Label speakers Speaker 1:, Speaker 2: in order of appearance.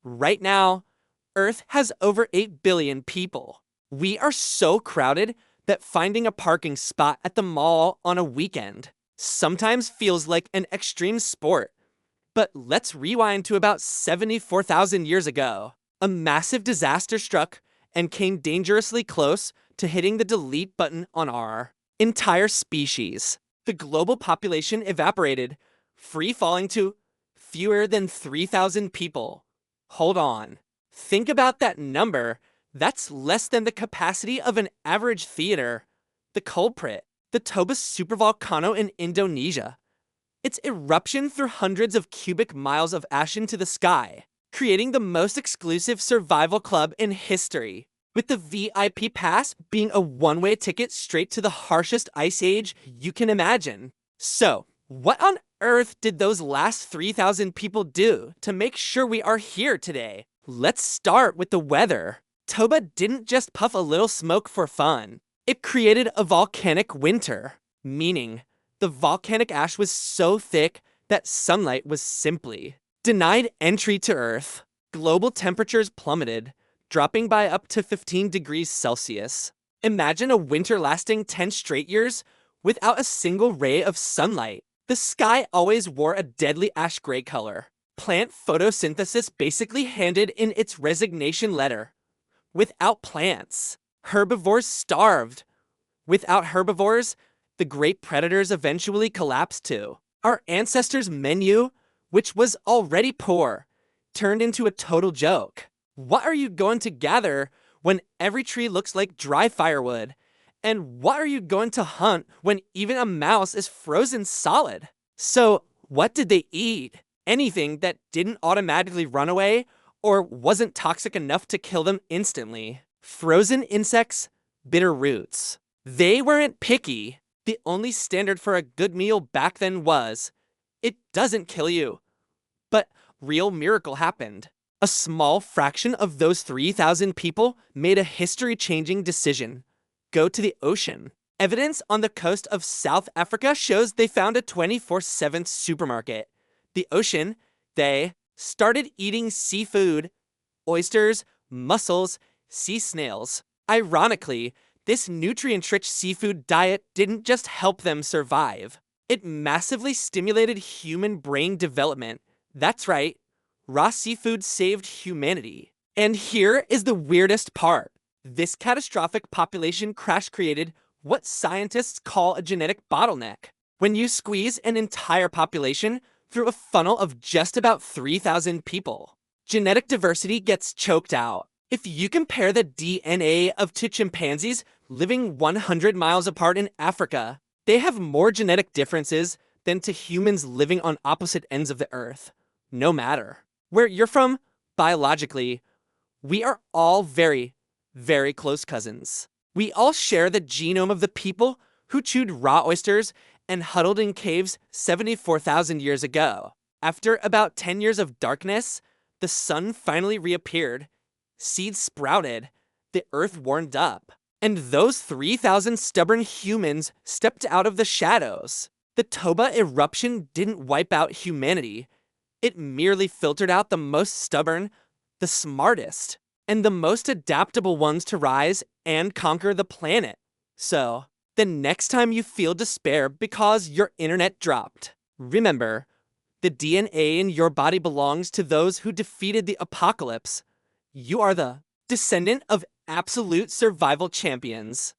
Speaker 1: Right now, Earth has over 8 billion people. We are so crowded that finding a parking spot at the mall on a weekend sometimes feels like an extreme sport. But let's rewind to about 74,000 years ago. A massive disaster struck and came dangerously close to hitting the delete button on our entire species. The global population evaporated, free falling to fewer than 3,000 people. Hold on. Think about that number. That's less than the capacity of an average theater. The culprit, the Toba supervolcano in Indonesia. Its eruption threw hundreds of cubic miles of ash into the sky, creating the most exclusive survival club in history, with the VIP pass being a one-way ticket straight to the harshest ice age you can imagine. So, what on earth did those last 3,000 people do to make sure we are here today? Let's start with the weather. Toba didn't just puff a little smoke for fun. It created a volcanic winter, meaning the volcanic ash was so thick that sunlight was simply denied entry to Earth. Global temperatures plummeted, dropping by up to 15 degrees Celsius. Imagine a winter lasting 10 straight years without a single ray of sunlight. The sky always wore a deadly ash gray color. Plant photosynthesis basically handed in its resignation letter. Without plants, herbivores starved. Without herbivores, the great predators eventually collapsed too. Our ancestors' menu, which was already poor, turned into a total joke. What are you going to gather when every tree looks like dry firewood? And what are you going to hunt when even a mouse is frozen solid? So, what did they eat? Anything that didn't automatically run away or wasn't toxic enough to kill them instantly. Frozen insects, bitter roots. They weren't picky. The only standard for a good meal back then was, it doesn't kill you. But real miracle happened. A small fraction of those 3,000 people made a history-changing decision. Go to the ocean. Evidence on the coast of South Africa shows they found a 24/7 supermarket. The ocean, they started eating seafood, oysters, mussels, sea snails. Ironically, this nutrient-rich seafood diet didn't just help them survive. It massively stimulated human brain development. That's right, raw seafood saved humanity. And here is the weirdest part. This catastrophic population crash created what scientists call a genetic bottleneck. When you squeeze an entire population through a funnel of just about 3,000 people, genetic diversity gets choked out. If you compare the DNA of two chimpanzees living 100 miles apart in Africa, they have more genetic differences than to humans living on opposite ends of the earth. No matter where you're from, biologically, we are all very, very close cousins. We all share the genome of the people who chewed raw oysters and huddled in caves 74,000 years ago. After about 10 years of darkness, the sun finally reappeared. Seeds sprouted, the earth warmed up, and those 3,000 stubborn humans stepped out of the shadows. The Toba eruption didn't wipe out humanity. It merely filtered out the most stubborn, the smartest, and the most adaptable ones to rise and conquer the planet. So, the next time you feel despair because your internet dropped, remember, the DNA in your body belongs to those who defeated the apocalypse. You are the descendant of absolute survival champions.